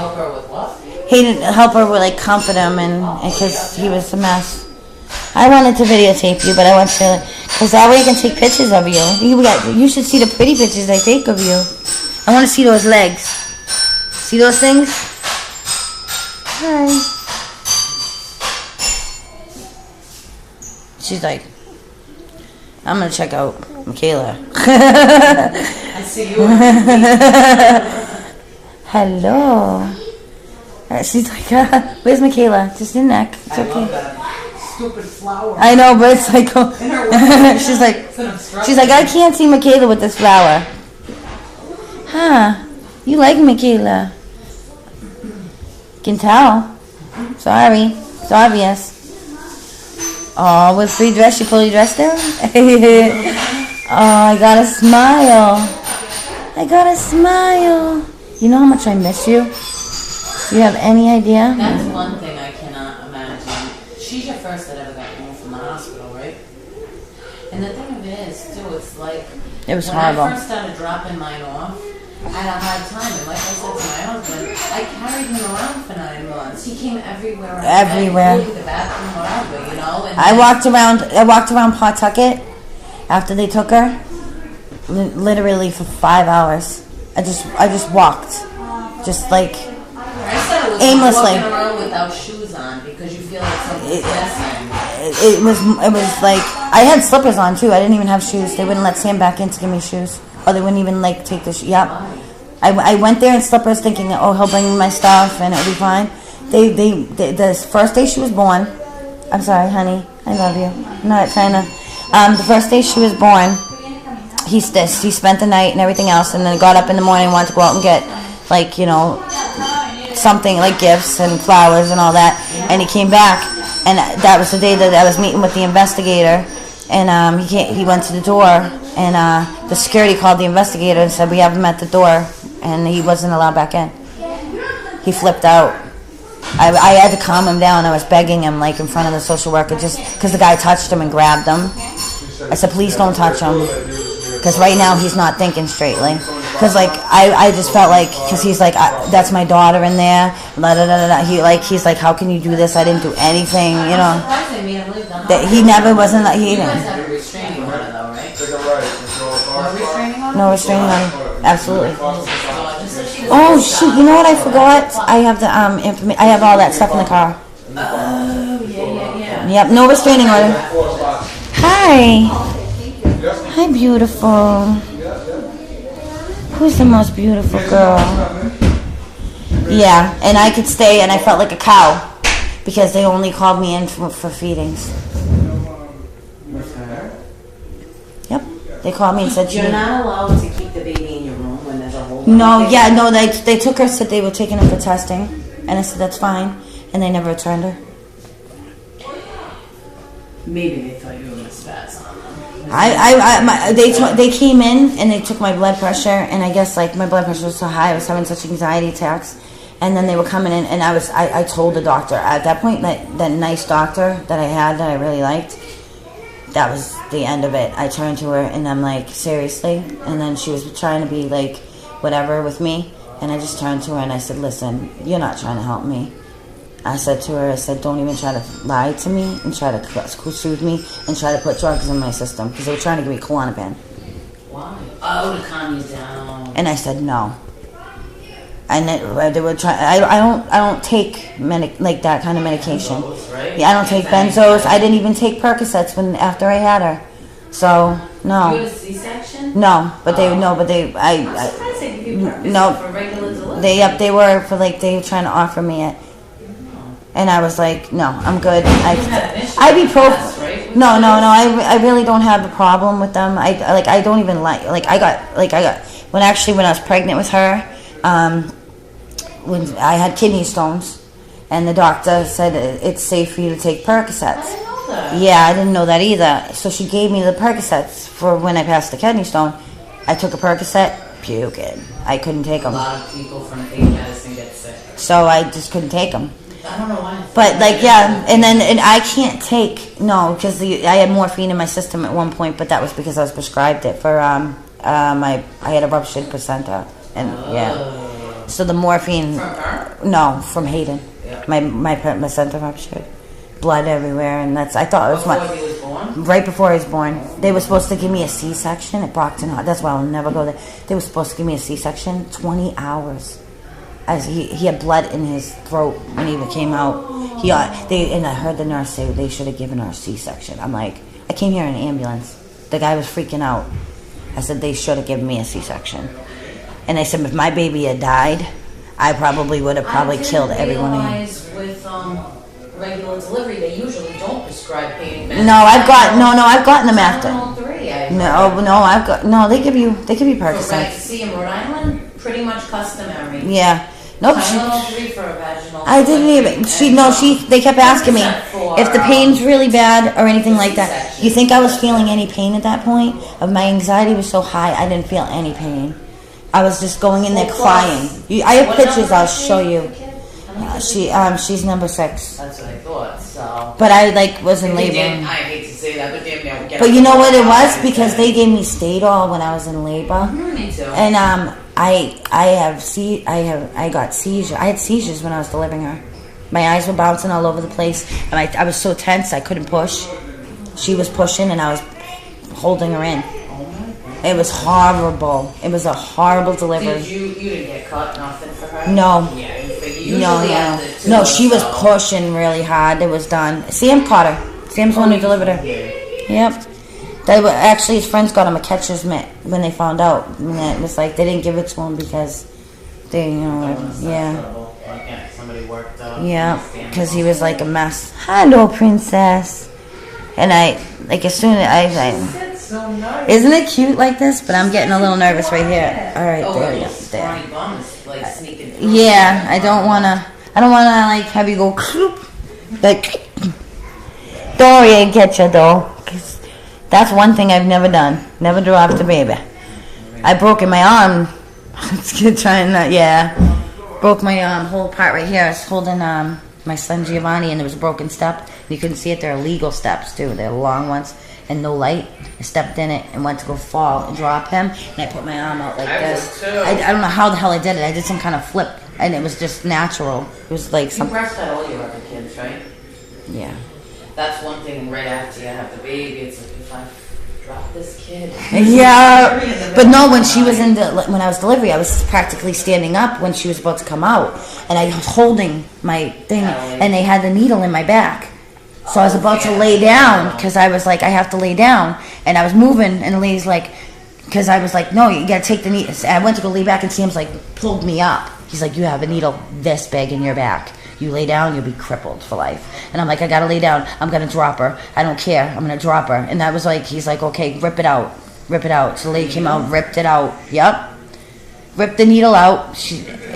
help her with what? He didn't help her with, like, comfort him, and because he was a mess. I wanted to videotape you, but I want to, because that way I can take pictures of you. You should see the pretty pictures I take of you. I want to see those legs. See those things? Hi. She's like, I'm going to check out Michaela. I see you. Hello. She's like, where's Michaela? Just in neck. It's okay. I love that stupid flower. I know, but it's like, she's like, I can't see Michaela with this flower. Huh? You like Michaela? Can tell. Sorry, it's obvious. Oh, with free dress, you fully dressed down? Oh, I got a smile. I got a smile. You know how much I miss you? Do you have any idea? That's one thing I cannot imagine. She's your first that ever got home from the hospital, right? And the thing of it is, too, it's like... It was horrible. When I first started dropping mine off, I had a hard time. And like I said to my husband, I carried him around for 9 months. He came everywhere. Everywhere. The bathroom, wherever, you know? And I walked around Pawtucket after they took her, literally for 5 hours. I just walked. Just like... I said it was aimlessly. Walking around without shoes on because you feel like something's missing. It was like I had slippers on too. I didn't even have shoes. They wouldn't let Sam back in to give me shoes, or they wouldn't even like take the shoes. Yep. I went there in slippers thinking, oh, he'll bring me my stuff and it'll be fine. The first day she was born. I'm sorry, honey. I love you. I'm not trying to. The first day she was born, he spent the night and everything else, and then got up in the morning and wanted to go out and get, like, you know, something like gifts and flowers and all that, and he came back, and that was the day that I was meeting with the investigator, and he went to the door, and the security called the investigator and said, we have him at the door, and he wasn't allowed back in. He flipped out. I had to calm him down. I was begging him, like, in front of the social worker, just because the guy touched him and grabbed him. I said, please don't touch him, because right now he's not thinking straightly. Because, like, I just felt like, because he's like, that's my daughter in there, da da da da. He's like, how can you do this? I didn't do anything, you know. That he never wasn't like, he didn't. No restraining order, absolutely. Oh shoot! You know what I forgot? I have the I have all that stuff in the car. Oh yeah. Yep, no restraining order. Hi, hi, beautiful. Who's the most beautiful girl? Yeah, and I could stay, and I felt like a cow because they only called me in for feedings. With her? Yep, they called me and said you're not allowed to keep the baby in your room when there's a whole. No, yeah, no, they took her, said they were taking her for testing, and I said that's fine, and they never returned her. Maybe they thought you were gonna spaz on them. They came in and they took my blood pressure, and I guess like my blood pressure was so high, I was having such anxiety attacks, and then they were coming in, and I told the doctor at that point that nice doctor that I had that I really liked, that was the end of it. I turned to her and I'm like, seriously? And then she was trying to be like whatever with me, and I just turned to her and I said, listen, you're not trying to help me. I said to her, don't even try to lie to me and try to soothe me and try to put drugs in my system, because they were trying to give me Klonopin. Why? Oh, to calm you down. And I said no. And they were trying. I don't take like that kind of medication. Benzos, right? Yeah, I don't take benzos. I didn't even take Percocets after I had her. So no. You had a C-section? No, but they I'm no. for regular delivery. They were for like they were trying to offer me it. And I was like, no, I'm good. Ibuprofen. No. I really don't have a problem with them. I don't even I got when I was pregnant with her, when I had kidney stones, and the doctor said it's safe for you to take Percocets. I didn't know that. Yeah, I didn't know that either. So she gave me the Percocets for when I passed the kidney stone. I took a Percocet, puking. I couldn't take them. A lot of people from big medicine get sick. So I just couldn't take them. I don't know why. But like and I can't take because I had morphine in my system at one point, but that was because I was prescribed it for I had a ruptured placenta, and yeah. So the morphine. From her? No, from Hayden. Yeah. My center ruptured. Blood everywhere, and I thought it was Before he was born? right before he was born. They were supposed to give me a C-section at Brockton. That's why I'll never go there. They were supposed to give me a C-section 20 hours. As he had blood in his throat when he came out. And I heard the nurse say they should have given her a C-section. I'm like, I came here in an ambulance. The guy was freaking out. I said they should have given me a C-section. And I said if my baby had died, I probably would have killed everyone here. With regular delivery, they usually don't prescribe pain meds. No, I've gotten them after. They give you Percocet. See in Rhode Island, pretty much customary. Yeah. Nope. Tylenol 3 for a vaginal. I didn't even. They kept asking me if the pain's really bad or anything like that. You think I was feeling any pain at that point? My anxiety was so high, I didn't feel any pain. I was just going in there crying. I have pictures. I'll show you. She's number 6. That's what I thought. So. But I was in labor. I hate to say that, but damn near. But you know what it was? Because they gave me Stadol when I was in labor. Me too. And I got seizures. I had seizures when I was delivering her. My eyes were bouncing all over the place, and I was so tense I couldn't push. She was pushing, and I was holding her in. It was horrible. It was a horrible delivery. You didn't get cut, nothing for her? No. Yeah, No, she was pushing really hard. It was done. Sam caught her. Sam's the one who delivered her. Yep. Actually, his friends got him a catcher's mitt when they found out. And it was like they didn't give it to him because they, Somebody worked out. Yeah, because he was like a mess. Hello, princess. And as soon as So nice. isn't it cute like this? But I'm getting a little nervous right here. All right, there we go. There. Yeah, I don't wanna have you go like Dory get you though. 'Cause that's one thing I've never done. Never dropped a baby. I broke in my arm. Broke my whole part right here. I was holding my son Giovanni, and there was a broken step. You couldn't see it. They're illegal steps too. They're long ones and no light. I stepped in it and went to go fall and drop him, and I put my arm out like this. I don't know how the hell I did it. I did some kind of flip, and it was just natural. It was like some. You breastfed all your other kids, right? Yeah. That's one thing. Right after you have the baby, it's like if I drop this kid. Yeah, but no. When she was when I was delivery, I was practically standing up when she was about to come out, and I was holding my thing, and they had the needle in my back. So I was about to lay down because I was like, I have to lay down, and I was moving, and the lady's like, because I was like, no, you gotta take the needle. I went to go lay back, and Sam's like, pulled me up. He's like, you have a needle this big in your back. You lay down, you'll be crippled for life. And I'm like, I gotta lay down. I'm gonna drop her. I don't care. I'm gonna drop her. And that was like, he's like, okay, rip it out. Rip it out. So the lady came out, ripped it out. Yep. Ripped the needle out.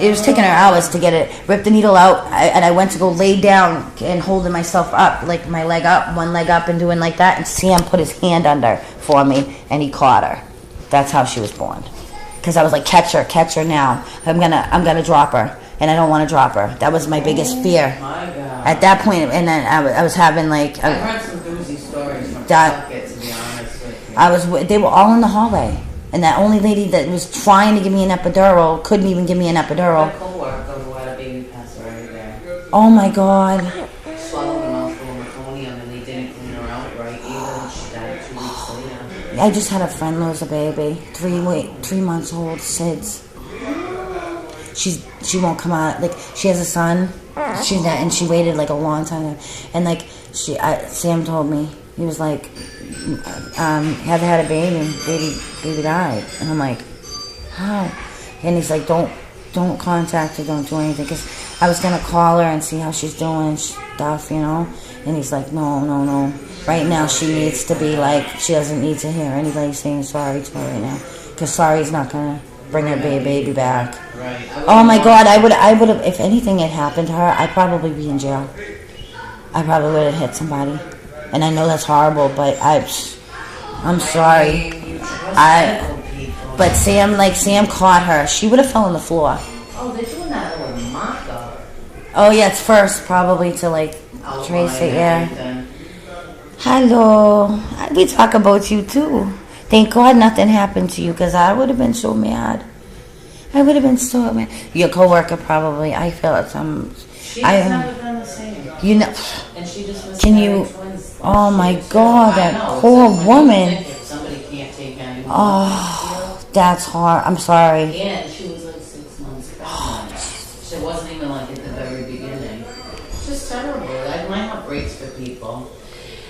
It was taking her hours to get it. Ripped the needle out, and I went to go lay down and holding myself up, like my leg up, one leg up, and doing like that. And Sam put his hand under for me, and he caught her. That's how she was born. Because I was like, catch her now. I'm gonna drop her, and I don't want to drop her. That was my biggest fear. My God. At that point, and then I was having like. I've heard some doozy stories from Pawtucket, to be honest with you. They were all in the hallway. And that only lady that was trying to give me an epidural couldn't even give me an epidural. My co-worker who had a baby passed away there. Oh my God. Swallowed a mouthful of meconium, and they didn't clean her out right either, and she died 2 weeks later. I just had a friend lose a baby, 3 months old, SIDS. She won't come out. Like, she has a son, and she waited like a long time. And like Sam told me, he was like, had a baby died. And I'm like, how? And he's like, don't contact her, don't do anything, because I was gonna call her and see how she's doing and stuff, and he's like, no, right now she needs to be like, she doesn't need to hear anybody saying sorry to her right now, because sorry's not gonna bring her baby back. Right. Oh my God, I would have, if anything had happened to her, I'd probably be in jail. I probably would have hit somebody. And I know that's horrible, but I'm sorry. But Sam caught her. She would have fell on the floor. Oh, they're doing that little mock-up. Oh yeah, it's first probably to like trace it. Yeah. Hello. We talk about you too. Thank God nothing happened to you, because I would have been so mad. I would have been so mad. Your coworker probably. I felt some. She's never been the same. You know. And she just was Can you? twins. Oh my God, that poor woman. If somebody can't take anymore. Oh, that's hard. I'm sorry. And she was like 6 months pregnant. She wasn't even like at the very beginning. It's just terrible. I might have breaks for people.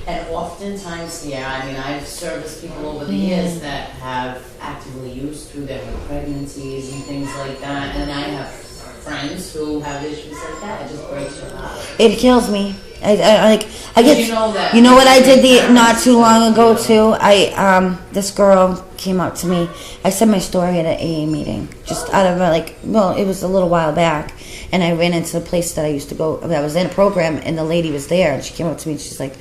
And oftentimes, I mean, I've serviced people over the years that have actively used through their pregnancies and things like that. And I have friends who have issues like that. It just breaks your heart. It kills me. I get. You know what I did not too long ago too. This girl came up to me. I said my story at an AA meeting, just out of it was a little while back, and I ran into the place that I used to go. I was in a program, and the lady was there, and she came up to me, and she's like,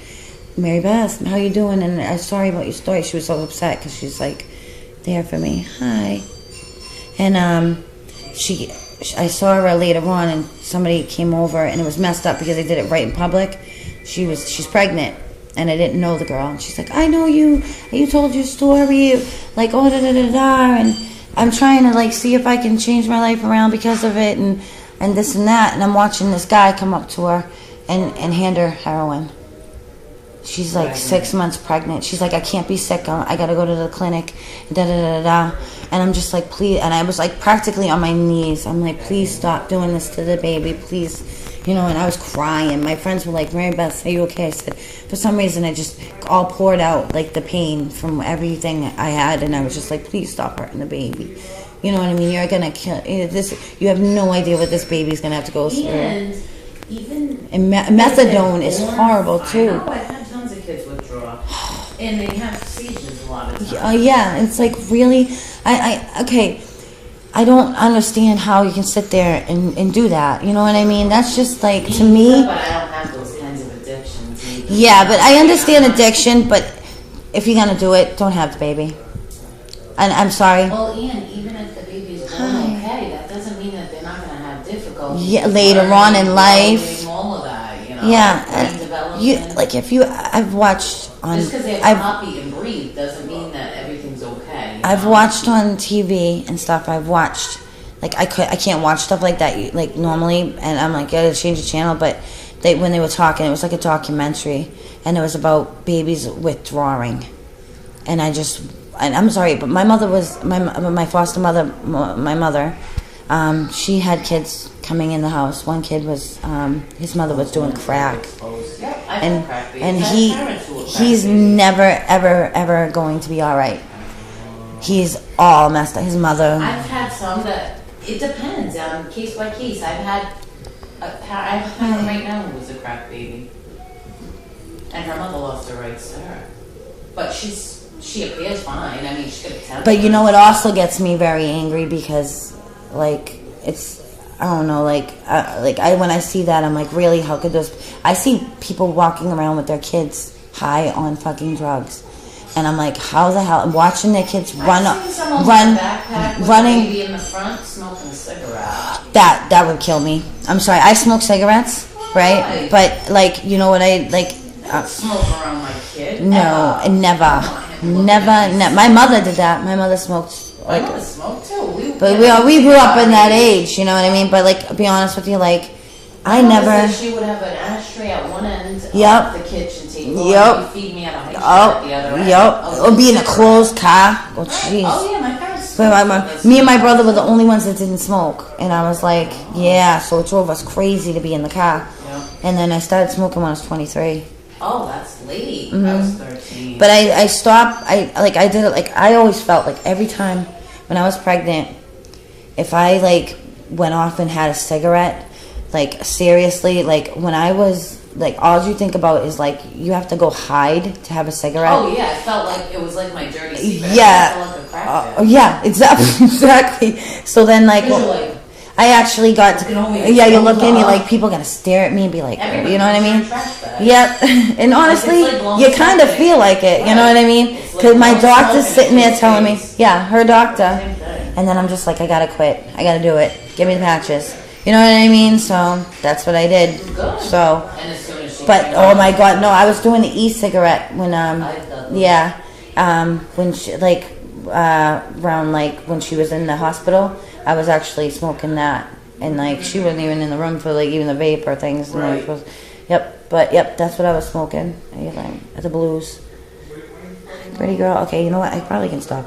"Mary Beth, how you doing?" And I'm sorry about your story. She was so upset because she's like there for me. Hi, and I saw her later on, and somebody came over, and it was messed up because they did it right in public. She's pregnant, and I didn't know the girl. And she's like, "I know you. You told your story, like da da da da, and I'm trying to see if I can change my life around because of it, and this and that." And I'm watching this guy come up to her and hand her heroin. She's like 6 months pregnant. She's like, "I can't be sick. I got to go to the clinic." Da da da da. And I'm just like, "Please." And I was like practically on my knees. I'm like, "Please stop doing this to the baby, please." And I was crying. My friends were like, "Mary Beth, are you okay?" I said, for some reason, I just all poured out the pain from everything I had, and I was just like, "Please stop hurting the baby." You know what I mean? You're gonna kill this. You have no idea what this baby's gonna have to go through. And methadone is horrible too. I know, I've had tons of kids withdraw, and they have seizures a lot of times. Yeah, it's like really, I don't understand how you can sit there and do that. You know what I mean? That's just to me. But I don't have those kinds of addictions either. Yeah, but I understand addiction, but if you're gonna do it, don't have the baby. And I'm sorry. Well, Ian, even if the baby's born okay, that doesn't mean that they're not gonna have difficulties. Yeah, later on in life. All of that, Yeah, I've watched on. Just because they have a puppy and breathe doesn't mean that everything's okay. I've watched on TV and stuff. I've watched, I can't watch stuff like that normally, and I'm like, gotta change the channel. But when they were talking, it was like a documentary, and it was about babies withdrawing, and I'm sorry, but my mother was my foster mother, my mother. She had kids coming in the house. One kid was his mother was doing crack, and he's never ever going to be all right. He's all messed up. His mother. I've had some that it depends case by case. I have one right now who was a crack baby, and her mother lost her rights to her, but she appears fine. I mean, she could tell. But it also gets me very angry because it's. I don't know, when I see that, I'm like, really, how could those... I see people walking around with their kids high on fucking drugs. And I'm like, how the hell... Watching their kids running... Baby in the front smoking a cigarette. That would kill me. I'm sorry, I smoke cigarettes, right? But, you know what I... smoke around my kid? No, never. My mother did that. My mother smoked... My mother smoked too. But we grew up in that age, you know what I mean? But to be honest with you, I never. She would have an ashtray at one end of the kitchen table. Yep. And feed me at a high chair at the other end. Yep. Or be in a closed car. Oh jeez. Oh yeah, my parents. Me and my brother were the only ones that didn't smoke, and I was like, yeah. So it drove us crazy to be in the car. Yeah. And then I started smoking when I was 23. Oh, that's late. Mm-hmm. I was 13. But I stopped. I did it. I always felt every time when I was pregnant, if I went off and had a cigarette, seriously, when I was all you think about is you have to go hide to have a cigarette. Oh yeah, it felt like it was my dirty secret. Yeah. I felt like a crack yeah, exactly. So then I actually got to, you look in, you're people are gonna stare at me and be like, you know what I mean? Yeah, and honestly, you kind of feel like it, you know what I mean? Because my doctor's sitting there telling me, her doctor, and then I'm just I gotta quit, I gotta do it, give me the patches, you know what I mean? So that's what I did. So, but oh my god, no, I was doing the e-cigarette when when she around when she was in the hospital. I was actually smoking that, and like she wasn't even in the room for like even the vape or things. And Right. Yep, that's what I was smoking. At the Blues. Pretty girl. Okay, you know what? I probably can stop.